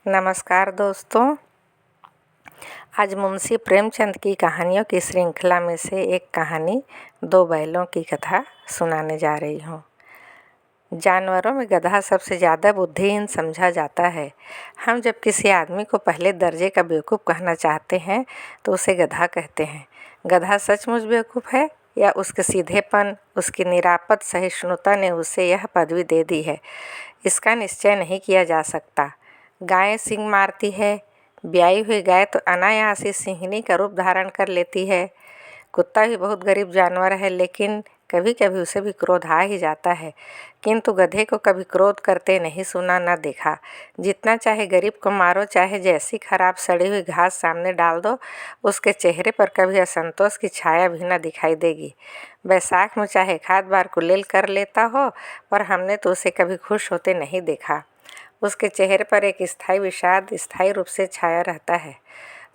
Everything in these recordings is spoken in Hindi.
नमस्कार दोस्तों। आज मुंशी प्रेमचंद की कहानियों की श्रृंखला में से एक कहानी दो बैलों की कथा सुनाने जा रही हूँ। जानवरों में गधा सबसे ज़्यादा बुद्धिहीन समझा जाता है। हम जब किसी आदमी को पहले दर्जे का बेवकूफ़ कहना चाहते हैं तो उसे गधा कहते हैं। गधा सचमुच बेवकूफ़ है या उसके सीधेपन, उसकी निरापद सहिष्णुता ने उसे यह पदवी दे दी है, इसका निश्चय नहीं किया जा सकता। गाय सींग मारती है। ब्याई हुई गाय तो अनायास ही सिंहनी का रूप धारण कर लेती है। कुत्ता भी बहुत गरीब जानवर है, लेकिन कभी कभी उसे भी क्रोध आ ही जाता है, किंतु गधे को कभी क्रोध करते नहीं सुना न देखा। जितना चाहे गरीब को मारो, चाहे जैसी खराब सड़ी हुई घास सामने डाल दो, उसके चेहरे पर कभी असंतोष की छाया भी न दिखाई देगी। बैसाख में चाहे खाद बार कुलेल कर लेता हो, पर हमने तो उसे कभी खुश होते नहीं देखा। उसके चेहरे पर एक स्थायी विषाद स्थायी रूप से छाया रहता है।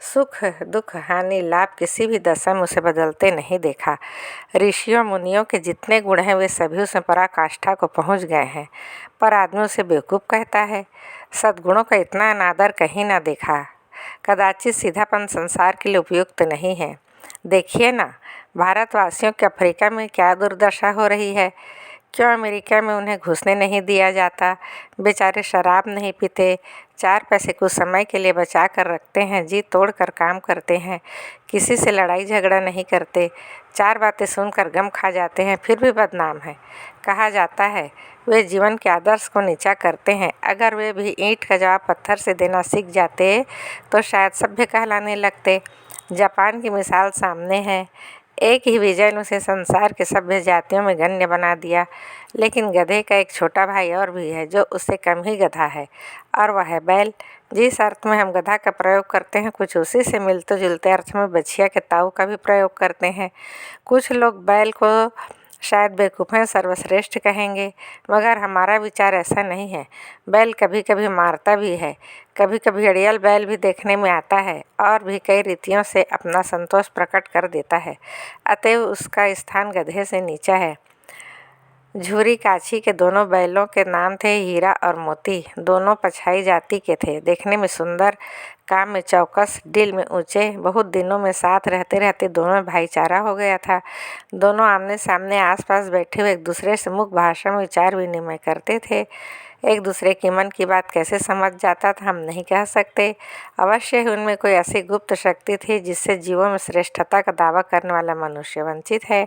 सुख दुख हानि लाभ किसी भी दशा में उसे बदलते नहीं देखा। ऋषियों मुनियों के जितने गुण हैं वे सभी उसमें पराकाष्ठा को पहुंच गए हैं, पर आदमी उसे बेवकूफ़ कहता है। सद्गुणों का इतना अनादर कहीं ना देखा। कदाचित सीधापन संसार के लिए उपयुक्त नहीं है। देखिए ना, भारतवासियों के अफ्रीका में क्या दुर्दशा हो रही है। क्यों अमेरिका में उन्हें घुसने नहीं दिया जाता। बेचारे शराब नहीं पीते, 4 पैसे कुछ समय के लिए बचा कर रखते हैं, जी तोड़ कर काम करते हैं, किसी से लड़ाई झगड़ा नहीं करते, 4 बातें सुनकर गम खा जाते हैं, फिर भी बदनाम है। कहा जाता है वे जीवन के आदर्श को नीचा करते हैं। अगर वे भी ईंट का जवाब पत्थर से देना सीख जाते तो शायद सभ्य कहलाने लगते। जापान की मिसाल सामने है। एक ही विजय ने उसे संसार के सभ्य जातियों में गण्य बना दिया। लेकिन गधे का एक छोटा भाई और भी है जो उससे कम ही गधा है, और वह है बैल। जिस अर्थ में हम गधा का प्रयोग करते हैं, कुछ उसी से मिलते जुलते अर्थ में बछिया के ताऊ का भी प्रयोग करते हैं। कुछ लोग बैल को शायद बेवकूफ़ें सर्वश्रेष्ठ कहेंगे, मगर हमारा विचार ऐसा नहीं है। बैल कभी कभी मारता भी है, कभी कभी अड़ियल बैल भी देखने में आता है, और भी कई रीतियों से अपना संतोष प्रकट कर देता है। अतएव उसका स्थान गधे से नीचा है। झूरी काछी के दोनों बैलों के नाम थे हीरा और मोती। दोनों पछाई जाति के थे, देखने में सुंदर, काम में चौकस, दिल में ऊंचे। बहुत दिनों में साथ रहते रहते दोनों में भाईचारा हो गया था। दोनों आमने सामने आसपास बैठे हुए एक दूसरे से मुख भाषा में विचार विनिमय करते थे। एक दूसरे की मन की बात कैसे समझ जाता था हम नहीं कह सकते। अवश्य ही उनमें कोई ऐसी गुप्त शक्ति थी जिससे जीवों में श्रेष्ठता का दावा करने वाला मनुष्य वंचित है।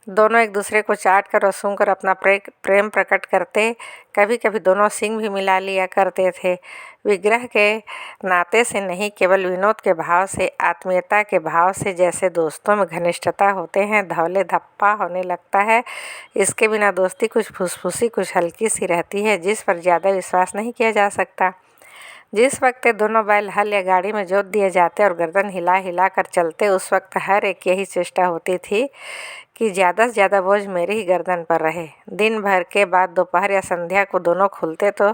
दोनों एक दूसरे को चाट कर और सूंघ कर अपना प्रेम प्रकट करते। कभी कभी दोनों सींग भी मिला लिया करते थे। विग्रह के नाते से नहीं, केवल विनोद के भाव से, आत्मीयता के भाव से, जैसे दोस्तों में घनिष्ठता होते हैं, धौले धप्पा होने लगता है। इसके बिना दोस्ती कुछ फुसफुसी, कुछ हल्की सी रहती है, जिस पर ज़्यादा विश्वास नहीं किया जा सकता। जिस वक्त दोनों बैल हल या गाड़ी में जोत दिए जाते और गर्दन हिला हिला कर चलते, उस वक्त हर एक यही चेष्टा होती थी कि ज़्यादा से ज़्यादा बोझ मेरी ही गर्दन पर रहे। दिन भर के बाद दोपहर या संध्या को दोनों खुलते तो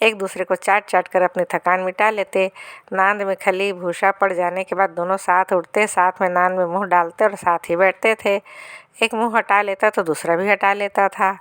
एक दूसरे को चाट चाट कर अपनी थकान मिटा लेते। नांद में खली भूसा पड़ जाने के बाद दोनों साथ उठते, साथ में नांद में मुंह डालते और साथ ही बैठते थे। एक मुंह हटा लेता तो दूसरा भी हटा लेता था।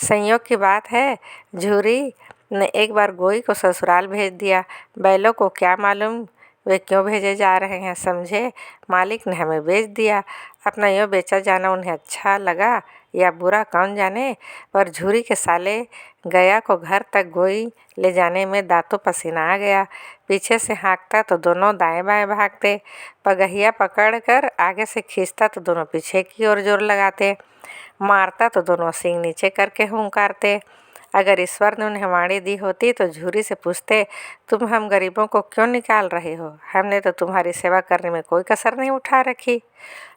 संयोग की बात है, झूरी ने एक बार गोई को ससुराल भेज दिया। बैलों को क्या मालूम वे क्यों भेजे जा रहे हैं, समझे मालिक ने हमें भेज दिया। अपना यूँ बेचा जाना उन्हें अच्छा लगा या बुरा कौन जाने, पर झूरी के साले गया को घर तक गोई ले जाने में दांतों पसीना आ गया। पीछे से हाँकता तो दोनों दाएं बाएं भागते, पगहिया पकड़ कर आगे से खींचता तो दोनों पीछे की ओर जोर लगाते, मारता तो दोनों सींग नीचे करके हुंकारते। अगर ईश्वर ने उन्हें वाणी दी होती तो झूरी से पूछते, तुम हम गरीबों को क्यों निकाल रहे हो? हमने तो तुम्हारी सेवा करने में कोई कसर नहीं उठा रखी।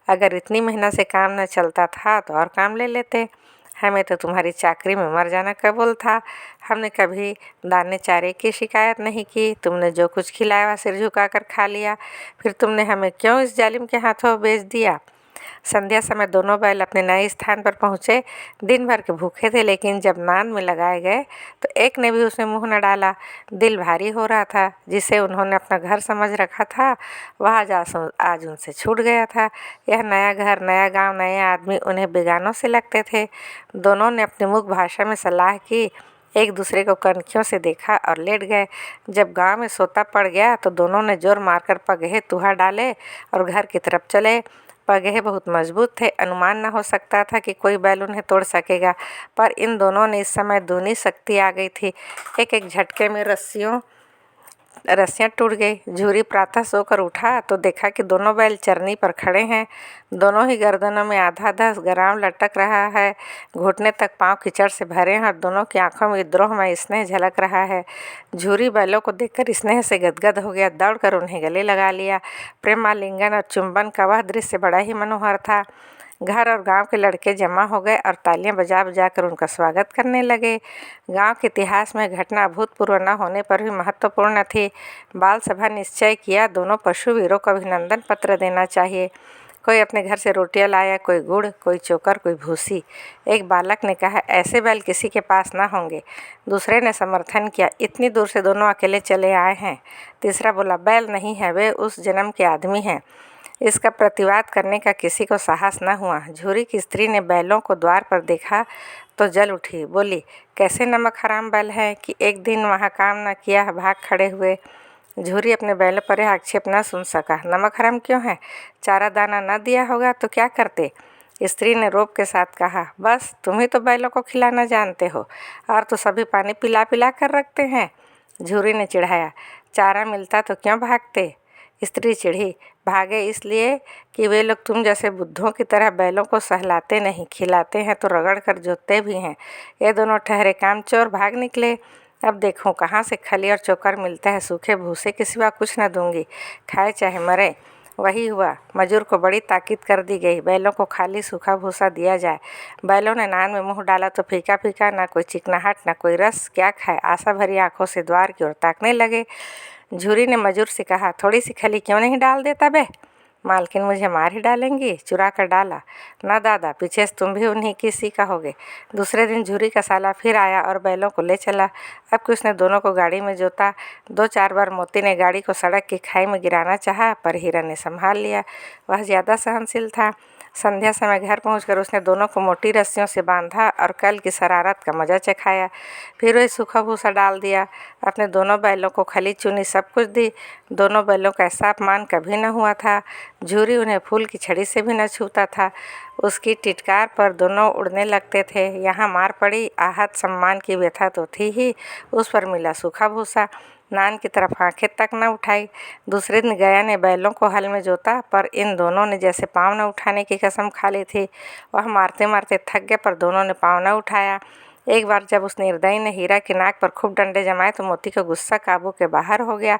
अगर इतनी मेहनत से काम न चलता था तो और काम ले लेते। हमें तो तुम्हारी चाकरी में मर जाना कबूल था। हमने कभी दाने चारे की शिकायत नहीं की। तुमने जो कुछ खिलाया वह सिर झुकाकर खा लिया। फिर तुमने हमें क्यों इस जालिम के हाथों बेच दिया? संध्या समय दोनों बैल अपने नए स्थान पर पहुँचे। दिन भर के भूखे थे, लेकिन जब नांद में लगाए गए तो एक ने भी उसमें मुंह न डाला। दिल भारी हो रहा था। जिसे उन्होंने अपना घर समझ रखा था वह आज उनसे छूट गया था। यह नया घर, नया गांव, नए आदमी उन्हें बेगानों से लगते थे। दोनों ने अपनी मुख भाषा में सलाह की, एक दूसरे को कनखियों से देखा और लेट गए। जब गांव में सोता पड़ गया तो दोनों ने जोर मारकर पगहे तुहा डाले और घर की तरफ चले। पगहे बहुत मजबूत थे, अनुमान न हो सकता था कि कोई बैल उन्हें तोड़ सकेगा, पर इन दोनों ने इस समय दूनी शक्ति आ गई थी। एक एक झटके में रस्सियां टूट गई। झूरी प्रातः सोकर उठा तो देखा कि दोनों बैल चरनी पर खड़े हैं। दोनों ही गर्दनों में आधा आधा गराम लटक रहा है, घुटने तक पांव कीचड़ से भरे हैं और दोनों की आंखों में विद्रोहमय स्नेह झलक रहा है। झूरी बैलों को देखकर स्नेह से गदगद हो गया, दौड़कर उन्हें गले लगा लिया। प्रेमालिंगन और चुंबन का वह दृश्य बड़ा ही मनोहर था। घर और गांव के लड़के जमा हो गए और तालियां बजा बजा कर उनका स्वागत करने लगे। गांव के इतिहास में घटना अभूतपूर्व न होने पर भी महत्वपूर्ण थी। बाल सभा निश्चय किया, दोनों पशु वीरों को अभिनंदन पत्र देना चाहिए। कोई अपने घर से रोटियां लाया, कोई गुड़, कोई चोकर, कोई भूसी। एक बालक ने कहा, ऐसे बैल किसी के पास ना होंगे। दूसरे ने समर्थन किया, इतनी दूर से दोनों अकेले चले आए हैं। तीसरा बोला, बैल नहीं है, वे उस जन्म के आदमी हैं। इसका प्रतिवाद करने का किसी को साहस न हुआ। झूरी की स्त्री ने बैलों को द्वार पर देखा तो जल उठी, बोली, कैसे नमक हराम बैल है कि एक दिन वहाँ काम न किया, भाग खड़े हुए। झूरी अपने बैलों पर यह आक्षेप न सुन सका। नमक हराम क्यों है? चारा दाना न दिया होगा तो क्या करते? स्त्री ने रोब के साथ कहा, बस तुम ही तो बैलों को खिलाना जानते हो, और तो सभी पानी पिला पिला कर रखते हैं। झूरी ने चिढ़ाया, चारा मिलता तो क्यों भागते? स्त्री चिढ़ी, भागे इसलिए कि वे लोग तुम जैसे बुद्धों की तरह बैलों को सहलाते नहीं, खिलाते हैं तो रगड़ कर जोतते भी हैं। ये दोनों ठहरे कामचोर भाग निकले। अब देखो कहाँ से खली और चोकर मिलता है, सूखे भूसे के सिवा कुछ न दूंगी, खाए चाहे मरे। वही हुआ। मजूर को बड़ी ताकीद कर दी गई, बैलों को खाली सूखा भूसा दिया जाए। बैलों ने नान में मुंह डाला तो फीका फीका, ना कोई चिकनाहट ना कोई रस, क्या खाए। आशा भरी आंखों से द्वार की ओर ताकने लगे। झूरी ने मजूर से कहा, थोड़ी सी खली क्यों नहीं डाल देता बे? मालकिन मुझे मार ही डालेंगी। चुरा कर डाला। न दादा, पीछे से तुम भी उन्हीं की सी कहोगे। दूसरे दिन झूरी का साला फिर आया और बैलों को ले चला। अब कि उसने दोनों को गाड़ी में जोता। 2-4 बार मोती ने गाड़ी को सड़क की खाई में गिराना चाहा, पर हीरा ने संभाल लिया। वह ज़्यादा सहनशील था। संध्या समय घर पहुंचकर उसने दोनों को मोटी रस्सियों से बांधा और कल की शरारत का मजा चखाया। फिर वही सूखा भूसा डाल दिया। अपने दोनों बैलों को खली चुनी सब कुछ दी। दोनों बैलों का ऐसा अपमान कभी न हुआ था। झूरी उन्हें फूल की छड़ी से भी न छूता था। उसकी टिटकार पर दोनों उड़ने लगते थे। यहाँ मार पड़ी, आहत सम्मान की व्यथा तो थी ही, उस पर मिला सूखा भूसा। नान की तरफ आंखें तक न उठाई। दूसरे दिन गया ने बैलों को हल में जोता, पर इन दोनों ने जैसे पाँव न उठाने की कसम खा ली थी। वह मारते मारते थक गए, पर दोनों ने पाँव न उठाया। एक बार जब उस निर्दयी ने हीरा की नाक पर खूब डंडे जमाए तो मोती का गुस्सा काबू के बाहर हो गया।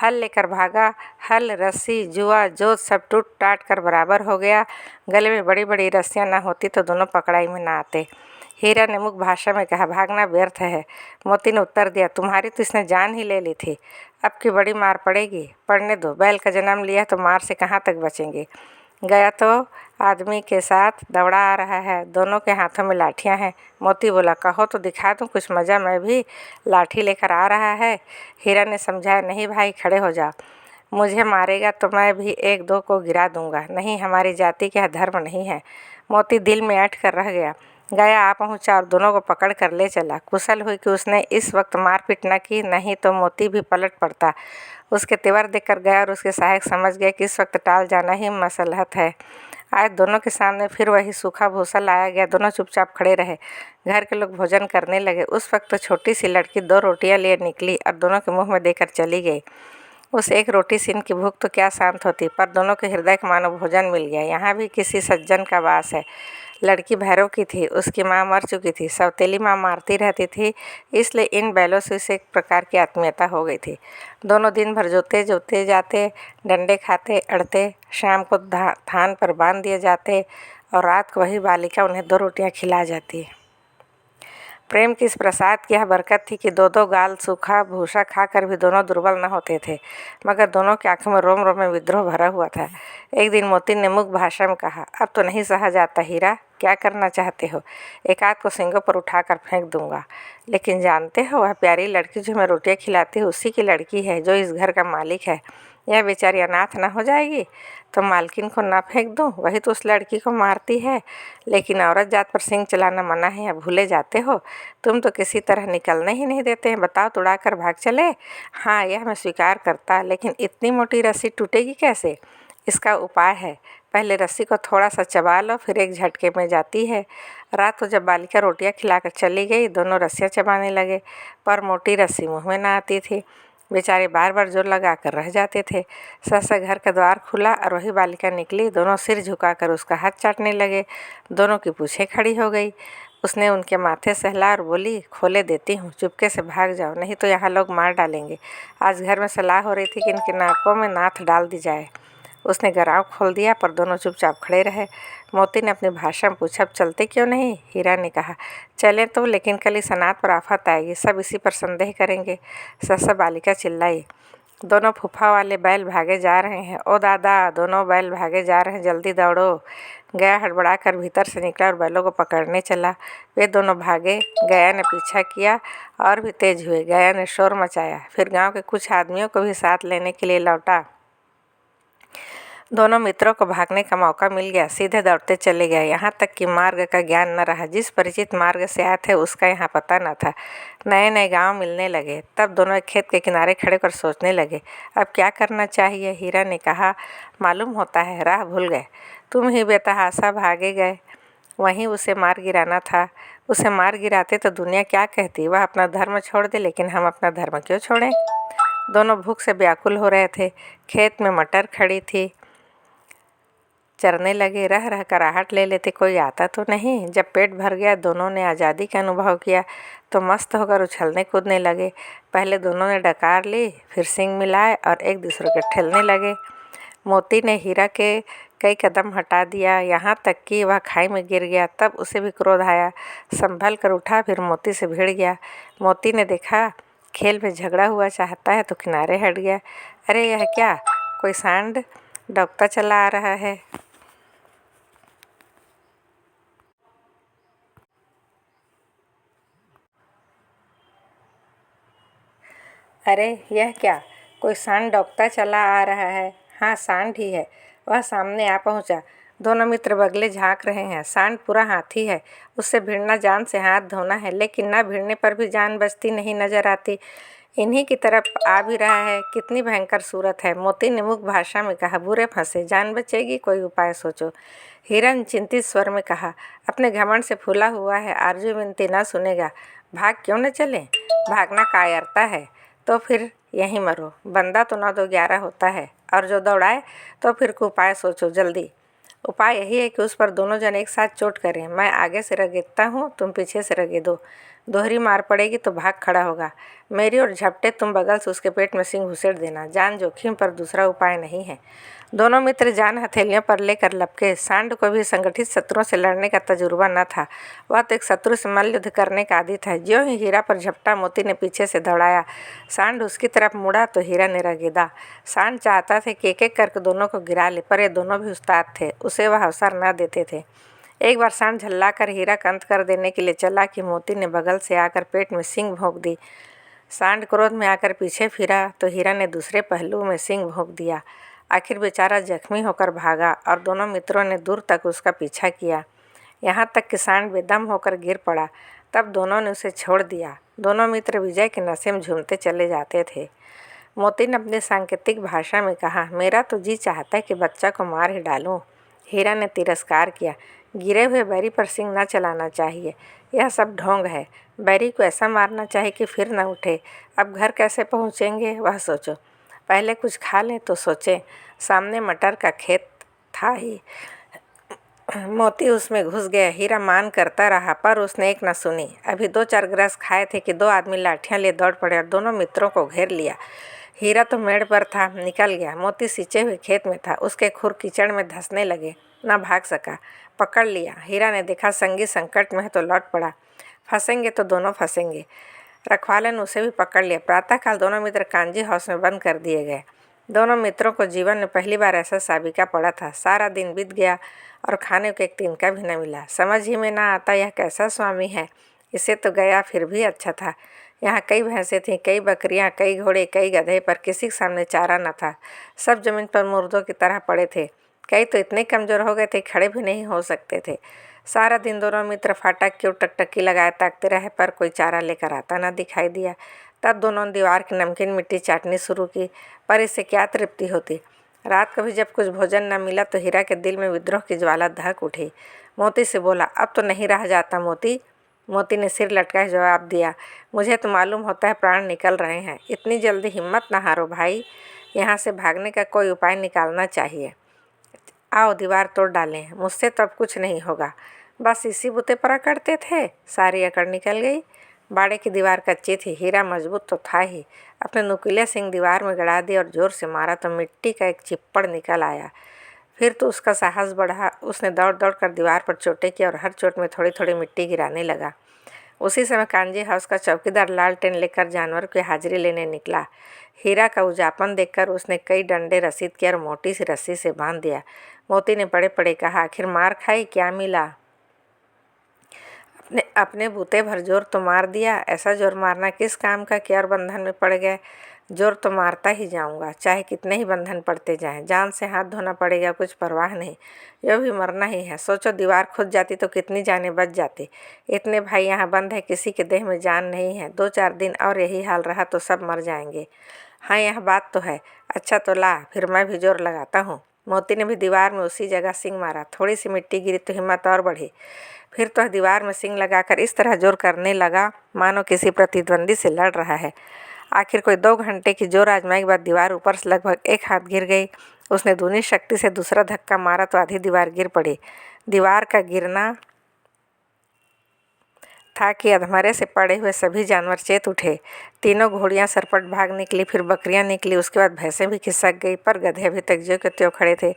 हल लेकर भागा। हल, रस्सी, जुआ, जोत सब टूट टाट कर बराबर हो गया। गले में बड़ी बड़ी रस्सियां न होती तो दोनों पकड़ाई में न आते। हीरा ने मुख भाषा में कहा, भागना व्यर्थ है। मोती ने उत्तर दिया, तुम्हारी तो इसने जान ही ले ली थी, अब की बड़ी मार पड़ेगी। पड़ने दो, बैल का जन्म लिया तो मार से कहाँ तक बचेंगे। गया तो आदमी के साथ दौड़ा आ रहा है, दोनों के हाथों में लाठियां हैं। मोती बोला, कहो तो दिखा दूं कुछ मज़ा, मैं भी लाठी लेकर आ रहा है। हीरा ने समझाया, नहीं भाई, खड़े हो जाओ, मुझे मारेगा तो मैं भी 1-2 को गिरा दूंगा। नहीं, हमारी जाति का धर्म नहीं है। मोती दिल में अट कर रह गया। गया आ पहुंचा और दोनों को पकड़ कर ले चला। कुशल हुई कि उसने इस वक्त मारपीट न की, नहीं तो मोती भी पलट पड़ता। उसके तेवर देखकर गया और उसके सहायक समझ गए कि इस वक्त टाल जाना ही मसलहत है। आज दोनों के सामने फिर वही सूखा भूसा लाया गया। दोनों चुपचाप खड़े रहे। घर के लोग भोजन करने लगे। उस वक्त तो छोटी सी लड़की 2 रोटियां लिए निकली और दोनों के मुंह में देकर चली गई। उस एक रोटी से इनकी भूख तो क्या शांत होती, पर दोनों के हृदय को मानो भोजन मिल गया। यहाँ भी किसी सज्जन का वास है। लड़की भैरव की थी, उसकी माँ मर चुकी थी। सौतेली माँ मारती रहती थी, इसलिए इन बैलों से उसे एक प्रकार की आत्मीयता हो गई थी। दोनों दिन भर जोते जाते, डंडे खाते, अड़ते। शाम को थान पर बांध दिए जाते और रात को वही बालिका उन्हें 2 रोटियां खिला जाती। प्रेम की इस प्रसाद की यह बरकत थी कि 2-2 गाल सूखा भूसा खाकर भी दोनों दुर्बल न होते थे, मगर दोनों की आंखों में रोम रोम में विद्रोह भरा हुआ था। एक दिन मोती ने मुख भाषा में कहा, अब तो नहीं सहा जाता हीरा, क्या करना चाहते हो? एक आध को सींगों पर उठाकर फेंक दूंगा। लेकिन जानते हो, वह प्यारी लड़की जो मैं रोटियां खिलाती हूँ उसी की लड़की है, जो इस घर का मालिक है। यह बेचारी अनाथ ना हो जाएगी तो मालकिन को ना फेंक दूँ? वही तो उस लड़की को मारती है। लेकिन औरत जात पर सींग चलाना मना है, या भूले जाते हो? तुम तो किसी तरह निकलने ही नहीं देते हैं। बताओ, तुड़ाकर भाग चले? हाँ, यह मैं स्वीकार करता, लेकिन इतनी मोटी रस्सी टूटेगी कैसे? इसका उपाय है। पहले रस्सी को थोड़ा सा चबा लो, फिर एक झटके में जाती है। रात को जब बालिका रोटियां खिलाकर चली गई, दोनों रस्सियां चबाने लगे, पर मोटी रस्सी मुंह में ना आती थी। बेचारे बार बार जोर लगा कर रह जाते थे। सहसा घर का द्वार खुला और वही बालिका निकली। दोनों सिर झुकाकर उसका हाथ चाटने लगे। दोनों की पूँछें खड़ी हो गई। उसने उनके माथे सहला और बोली, खोले देती हूँ, चुपके से भाग जाओ, नहीं तो यहाँ लोग मार डालेंगे। आज घर में सलाह हो रही थी कि इनके नाकों में नाथ डाल दी जाए। उसने गराव खोल दिया, पर दोनों चुपचाप खड़े रहे। मोती ने अपनी भाषा में पूछा, अब चलते क्यों नहीं? हीरा ने कहा, चलें तो, लेकिन कल इस अनाथ पर आफत आएगी, सब इसी पर संदेह करेंगे। सहसा बालिका चिल्लाई, दोनों फूफा वाले बैल भागे जा रहे हैं। ओ दादा, दोनों बैल भागे जा रहे हैं, जल्दी दौड़ो। गया हड़बड़ा कर भीतर से निकला और बैलों को पकड़ने चला। वे दोनों भागे। गया ने पीछा किया और भी तेज हुए। गया ने शोर मचाया, फिर गांव के कुछ आदमियों को भी साथ लेने के लिए लौटा। दोनों मित्रों को भागने का मौका मिल गया, सीधे दौड़ते चले गए। यहाँ तक कि मार्ग का ज्ञान न रहा। जिस परिचित मार्ग से आए थे उसका यहाँ पता न था। नए नए गांव मिलने लगे। तब दोनों एक खेत के किनारे खड़े कर सोचने लगे, अब क्या करना चाहिए। हीरा ने कहा, मालूम होता है राह भूल गए। तुम ही बेतहाशा भागे गए, वहीं उसे मार गिराना था। उसे मार गिराते तो दुनिया क्या कहती। वह अपना धर्म छोड़ दे, लेकिन हम अपना धर्म क्यों छोड़ें? दोनों भूख से व्याकुल हो रहे थे। खेत में मटर खड़ी थी, चरने लगे। रह रह कर आहट ले लेते, कोई आता तो नहीं। जब पेट भर गया, दोनों ने आज़ादी का अनुभव किया तो मस्त होकर उछलने कूदने लगे। पहले दोनों ने डकार ली, फिर सींग मिलाए और एक दूसरे के ठेलने लगे। मोती ने हीरा के कई कदम हटा दिया, यहाँ तक कि वह खाई में गिर गया। तब उसे भी क्रोध आया, संभल कर उठा, फिर मोती से भिड़ गया। मोती ने देखा खेल में झगड़ा हुआ चाहता है तो किनारे हट गया। अरे यह क्या, कोई सांड डॉक्टर चला आ रहा है। अरे यह क्या, कोई सांड डॉक्टर चला आ रहा है। हाँ, सांड ही है। वह सामने आ पहुंचा। दोनों मित्र बगले झांक रहे हैं। सांड पूरा हाथी है, उससे भिड़ना जान से हाथ धोना है, लेकिन ना भिड़ने पर भी जान बचती नहीं नजर आती। इन्हीं की तरफ आ भी रहा है, कितनी भयंकर सूरत है। मोती ने मुख भाषा में कहा, बुरे फंसे, जान बचेगी, कोई उपाय सोचो। हिरन चिंतित स्वर में कहा, अपने घमंड से फूला हुआ है, आरजू विनती ना सुनेगा। भाग क्यों न चले? भागना कायरता है तो फिर यहीं मरो। बंदा तो 9-2-11 होता है, और जो दौड़ाए तो फिर को उपाय सोचो जल्दी। उपाय यही है कि उस पर दोनों जन एक साथ चोट करें। मैं आगे से रगेदता हूँ, तुम पीछे से रगेदो। दोहरी मार पड़ेगी तो भाग खड़ा होगा। मेरी और झपटे तुम बगल से उसके पेट में सींग घुसेड़ देना। जान जोखिम पर दूसरा उपाय नहीं है। दोनों मित्र जान हथेलियों पर लेकर लपके। सांड को भी संगठित शत्रुओं से लड़ने का तजुर्बा न था। वह तो एक शत्रु से मल्लयुद्ध करने का आदी था। ज्यों ही हीरा पर झपटा, मोती ने पीछे से दौड़ाया। सांड उसकी तरफ मुड़ा तो हीरा ने रगेदा। सांड चाहता था कि एक एक करके दोनों को गिरा ले, पर ये दोनों भी उस्ताद थे, उसे वह अवसर न देते थे। एक बार सांड झल्ला कर हीरा का अंत कर देने के लिए चला कि मोती ने बगल से आकर पेट में सींग भोंक दी। सांड क्रोध में आकर पीछे फिरा तो हीरा ने दूसरे पहलू में सींग भोंक दिया। आखिर बेचारा जख्मी होकर भागा और दोनों मित्रों ने दूर तक उसका पीछा किया, यहाँ तक कि सांड बेदम होकर गिर पड़ा। तब दोनों ने उसे छोड़ दिया। दोनों मित्र विजय के नशे में झूमते चले जाते थे। मोती ने अपनी सांकेतिक भाषा में कहा, मेरा तो जी चाहता है कि बच्चा को मार ही डालूं। हीरा ने तिरस्कार किया, गिरे हुए बैरी पर सींग न चलाना चाहिए, यह सब ढोंग है। बैरी को ऐसा मारना चाहिए कि फिर न उठे। अब घर कैसे पहुँचेंगे वह सोचो, पहले कुछ खा लें तो सोचें। सामने मटर का खेत था ही। मोती उसमें घुस गया। हीरा मान करता रहा, पर उसने एक न सुनी। अभी 2-4 ग्रास खाए थे कि 2 आदमी लाठियां लिए दौड़ पड़े और दोनों मित्रों को घेर लिया। हीरा तो मेड़ पर था, निकल गया। मोती सिंचे हुए खेत में था, उसके खुर कीचड़ में धंसने लगे, न भाग सका। पकड़ लिया। हीरा ने देखा संगी संकट में है तो लौट पड़ा। फंसेंगे तो दोनों फंसेंगे। रखवाले ने उसे भी पकड़ लिया। प्रातःकाल दोनों मित्र कांजी हाउस में बंद कर दिए गए। दोनों मित्रों को जीवन में पहली बार ऐसा साबिका पड़ा था। सारा दिन बीत गया और खाने को एक तिनका भी न मिला। समझ ही में ना आता यह कैसा स्वामी है। इससे तो गया फिर भी अच्छा था। यहाँ कई भैंसें थीं, कई बकरियाँ, कई घोड़े, कई गधे, पर किसी के सामने चारा न था। सब जमीन पर मुर्दों की तरह पड़े थे। कई तो इतने कमज़ोर हो गए थे, खड़े भी नहीं हो सकते थे। सारा दिन दोनों मित्र फाटक की ओर टकटकी लगाए ताकते रहे, पर कोई चारा लेकर आता न दिखाई दिया। तब दोनों ने दीवार की नमकीन मिट्टी चाटनी शुरू की, पर इससे क्या तृप्ति होती। रात को भी जब कुछ भोजन न मिला तो हीरा के दिल में विद्रोह की ज्वाला धक उठी। मोती से बोला, अब तो नहीं रहा जाता मोती। मोती ने सिर लटकाए जवाब दिया, मुझे तो मालूम होता है प्राण निकल रहे हैं। इतनी जल्दी हिम्मत न हारो भाई, यहाँ से भागने का कोई उपाय निकालना चाहिए। आओ दीवार तोड़ डालें, मुझसे तो अब कुछ नहीं होगा। बस इसी बुते पर अकड़ते थे, सारी अकड़ निकल गई। बाड़े की दीवार कच्ची थी, हीरा मजबूत तो था ही। अपने नुकीले सिंग दीवार में गड़ा दिया और जोर से मारा तो मिट्टी का एक चिप्पड़ निकल आया। फिर तो उसका साहस बढ़ा। उसने दौड़ दौड़ कर दीवार पर चोटें की और हर चोट में थोड़ी थोड़ी मिट्टी गिराने लगा। उसी समय कांजी हाउस का चौकीदार लालटेन लेकर जानवर की हाजिरी लेने निकला। हीरा का उजापन देखकर उसने कई डंडे रसीद किया और मोटी सी रस्सी से बांध दिया। मोती ने पड़े पड़े कहा, आखिर मार खाई, क्या मिला? अपने बूते भर जोर तो मार दिया। ऐसा जोर मारना किस काम का कि और बंधन में पड़ गए। जोर तो मारता ही जाऊंगा, चाहे कितने ही बंधन पड़ते जाएं। जान से हाथ धोना पड़ेगा, कुछ परवाह नहीं, यह भी मरना ही है। सोचो दीवार खुद जाती तो कितनी जानें बच जाती। इतने भाई यहाँ बंद है, किसी के देह में जान नहीं है। 2-4 दिन और यही हाल रहा तो सब मर जाएंगे। हाँ, यह बात तो है। अच्छा तो ला, फिर मैं भी जोर लगाता हूँ। मोती ने भी दीवार में उसी जगह सिंग मारा। थोड़ी सी मिट्टी गिरी तो हिम्मत और बढ़ी। फिर तो दीवार में सिंग लगाकर इस तरह जोर करने लगा मानो किसी प्रतिद्वंदी से लड़ रहा है। आखिर कोई 2 घंटे की जोर आजमाई के बाद दीवार ऊपर से लगभग एक हाथ गिर गई। उसने दूनी शक्ति से दूसरा धक्का मारा तो आधी दीवार गिर पड़ी। दीवार का गिरना था कि अधमरे से पड़े हुए सभी जानवर चेत उठे। तीनों घोड़ियां सरपट भाग निकली, फिर बकरियां निकली, उसके बाद भैंसें भी खिसक गई, पर गधे अभी तक ज्यों के त्यों खड़े थे।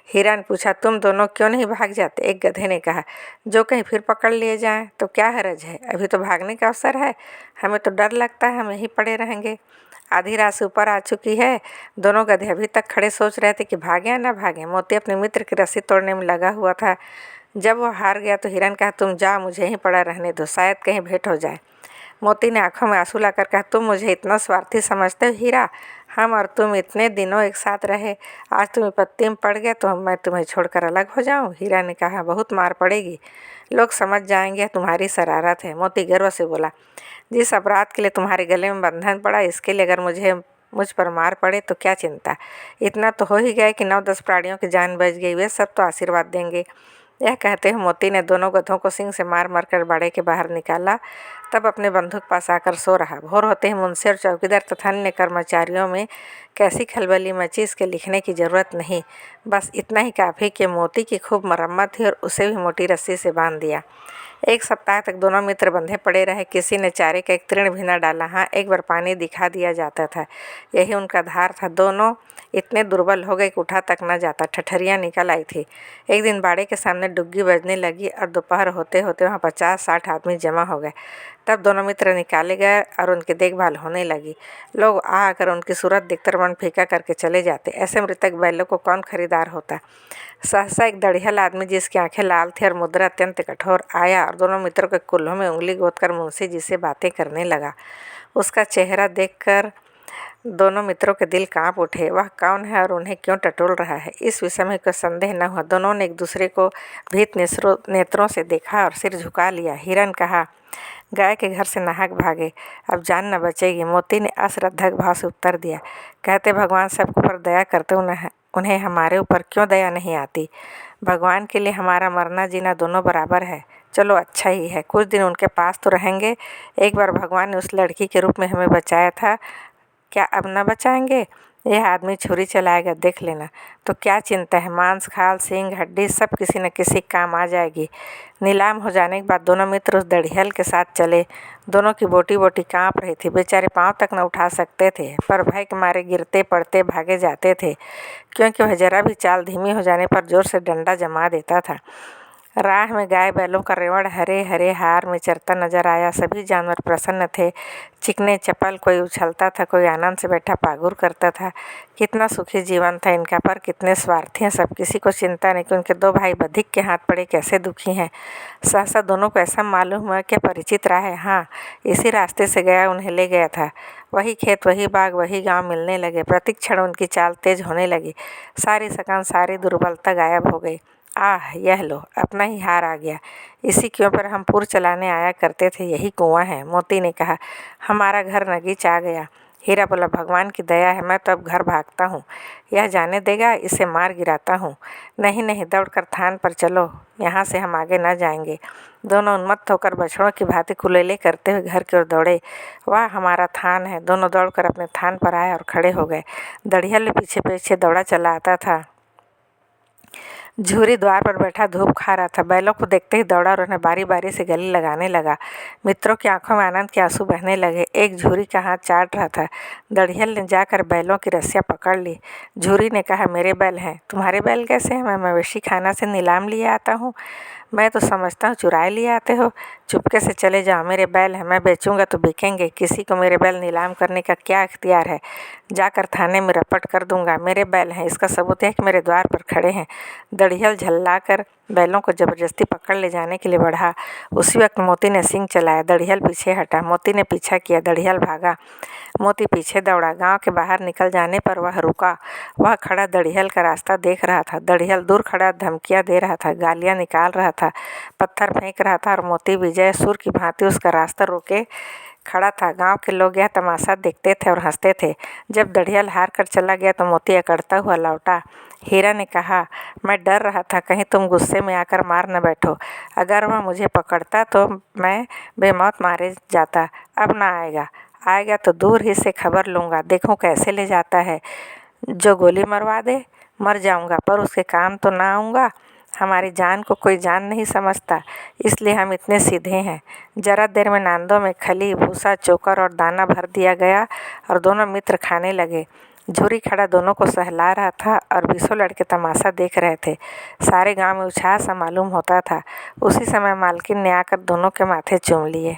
हीरा ने पूछा, तुम दोनों क्यों नहीं भाग जाते? एक गधे ने कहा, जो कहीं फिर पकड़ लिए जाएं तो क्या हरज है, अभी तो भागने का अवसर है। हमें तो डर लगता है, हम यहीं पड़े रहेंगे। आधी रात से ऊपर आ चुकी है। दोनों गधे अभी तक खड़े सोच रहे थे कि भागें या न भागें। मोती अपने मित्र की रस्सी तोड़ने में लगा हुआ था। जब वह हार गया तो हिरन कहा, तुम जाओ, मुझे यहीं पड़ा रहने दो, शायद कहीं भेंट हो जाए। मोती ने आंखों में आंसू लाकर कहा, तुम मुझे इतना स्वार्थी समझते हो हीरा? हम और तुम इतने दिनों एक साथ रहे, आज तुम विपत्ति में पड़ गए तो मैं तुम्हें छोड़कर अलग हो जाऊं? हीरा ने कहा, बहुत मार पड़ेगी, लोग समझ जाएंगे तुम्हारी शरारत है। मोती गर्व से बोला, जिस अपराध के लिए तुम्हारे गले में बंधन पड़ा, इसके लिए अगर मुझ पर मार पड़े तो क्या चिंता। इतना तो हो ही गया कि 9-10 प्राणियों की जान बच गई, वे सब तो आशीर्वाद देंगे। यह कहते हुए मोती ने दोनों गधों को सिंग से मार मार कर बाड़े के बाहर निकाला। तब अपने बंदूक पास आकर सो रहा। भोर होते ही मुंशी और चौकीदार तथा अन्य कर्मचारियों में कैसी खलबली मची, इसके लिखने की जरूरत नहीं। बस इतना ही काफ़ी कि मोती की खूब मरम्मत हुई और उसे भी मोटी रस्सी से बांध दिया। 1 सप्ताह तक दोनों मित्र बंधे पड़े रहे। किसी ने चारे का एक तृण भी न डाला। हाँ, एक बार पानी दिखा दिया जाता था, यही उनका धार था। दोनों इतने दुर्बल हो गए कि उठा तक न जाता। ठठरियाँ निकल आई थी। एक दिन बाड़े के सामने डुग्गी बजने लगी और दोपहर होते होते वहाँ 50-60 आदमी जमा हो गए। तब दोनों मित्र निकाले गए और उनकी देखभाल होने लगी। लोग आकर उनकी सूरत देखकर मन फीका करके चले जाते। ऐसे मृतक बैलों को कौन खरीदार होता। सहसा एक दड़ियल आदमी, जिसकी आंखें लाल थी और मुद्रा अत्यंत कठोर, आया और दोनों मित्रों के कुल्हों में उंगली गोदकर मुंशी जी से बातें करने लगा। उसका चेहरा देखकर दोनों मित्रों के दिल कांप उठे। वह कौन है और उन्हें क्यों टटोल रहा है, इस विषय में कोई संदेह न हुआ। दोनों ने एक दूसरे को भीत नेत्रों से देखा और सिर झुका लिया। हिरन कहा, गाय के घर से नाहक भागे, अब जान न बचेगी। मोती ने अश्रद्धक भाव से उत्तर दिया, कहते भगवान सबके ऊपर दया करते, उन्हें हमारे ऊपर क्यों दया नहीं आती। भगवान के लिए हमारा मरना जीना दोनों बराबर है। चलो अच्छा ही है, कुछ दिन उनके पास तो रहेंगे। एक बार भगवान ने उस लड़की के रूप में हमें बचाया था, क्या अब न बचाएंगे। यह आदमी छुरी चलाएगा, देख लेना। तो क्या चिंता है, मांस खाल सींग हड्डी सब किसी न किसी काम आ जाएगी। नीलाम हो जाने के बाद दोनों मित्र उस दड़ियल के साथ चले। दोनों की बोटी बोटी काँप रही थी। बेचारे पाँव तक न उठा सकते थे, पर भय के मारे गिरते पड़ते भागे जाते थे, क्योंकि वह जरा भी चाल धीमी हो जाने पर जोर से डंडा जमा देता था। राह में गाय बैलों का रेवड़ हरे हरे हार में चरता नजर आया। सभी जानवर प्रसन्न थे, चिकने चपल, कोई उछलता था, कोई आनंद से बैठा पागुर करता था। कितना सुखी जीवन था इनका, पर कितने स्वार्थी हैं सब। किसी को चिंता नहीं कि उनके दो भाई बधिक के हाथ पड़े कैसे दुखी हैं। सहसा दोनों को ऐसा मालूम हुआ कि परिचित राह है। हाँ, इसी रास्ते से गया उन्हें ले गया था। वही खेत, वही बाग, वही गांव मिलने लगे। प्रति क्षण उनकी चाल तेज होने लगी। सारी थकान, सारी दुर्बलता गायब हो गई। आह, यह लो, अपना ही हार आ गया। इसी कुएं पर हम पूर चलाने आया करते थे, यही कुआं है। मोती ने कहा। हमारा घर नगीच आ गया। हीरा बोला, भगवान की दया है, मैं तो अब घर भागता हूँ। यह जाने देगा, इसे मार गिराता हूँ। नहीं नहीं, दौड़कर थान पर चलो, यहाँ से हम आगे न जाएंगे। दोनों उन्मत्त होकर बछड़ों की भांति कुलेले करते हुए घर की ओर दौड़े। वाह, हमारा थान है। दोनों दौड़कर अपने थान पर आए और खड़े हो गए। दड़ियल पीछे पीछे दौड़ा चला आता था। झूरी द्वार पर बैठा धूप खा रहा था। बैलों को देखते ही दौड़ा और उन्हें बारी बारी से गले लगाने लगा। मित्रों की आंखों में आनंद के आंसू बहने लगे। एक झूरी का हाथ चाट रहा था। दड़ियल ने जाकर बैलों की रस्सियां पकड़ ली। झूरी ने कहा, मेरे बैल हैं। तुम्हारे बैल कैसे हैं? मैं मवेशी खाना से नीलाम लिए आता हूँ। मैं तो समझता हूँ चुराए लिए आते हो। चुपके से चले जाओ, मेरे बैल हैं, मैं बेचूंगा तो बिकेंगे। किसी को मेरे बैल नीलाम करने का क्या इख्तियार है? जाकर थाने में रपट कर दूंगा। मेरे बैल हैं, इसका सबूत है कि मेरे द्वार पर खड़े हैं। दड़ियल झल्लाकर बैलों को जबरदस्ती पकड़ ले जाने के लिए बढ़ा। उसी वक्त मोती ने सींग चलाया। दड़ियल पीछे हटा। मोती ने पीछा किया। दड़ियल भागा। मोती पीछे दौड़ा। गांव के बाहर निकल जाने पर वह रुका। वह खड़ा दड़ियल का रास्ता देख रहा था। दड़ियल दूर खड़ा धमकियां दे रहा था, गालियां निकाल रहा था, पत्थर फेंक रहा था और मोती विजय सुर की भांति उसका रास्ता रोके खड़ा था। गांव के लोग यह तमाशा देखते थे और हंसते थे। जब दड़ियल हार कर चला गया तो मोती अकड़ता हुआ लौटा। हीरा ने कहा, मैं डर रहा था कहीं तुम गुस्से में आकर मार न बैठो। अगर वह मुझे पकड़ता तो मैं बेमौत मारे जाता। अब ना आएगा तो दूर ही से खबर लूँगा, देखूँ कैसे ले जाता है। जो गोली मरवा दे, मर जाऊँगा, पर उसके काम तो ना आऊँगा। हमारी जान को कोई जान नहीं समझता, इसलिए हम इतने सीधे हैं। जरा देर में नांदों में खली, भूसा, चोकर और दाना भर दिया गया और दोनों मित्र खाने लगे। झूरी खड़ा दोनों को सहला रहा था और 20 लड़के तमाशा देख रहे थे। सारे गांव में उत्साह सा मालूम होता था। उसी समय मालकिन ने आकर दोनों के माथे चूम लिए।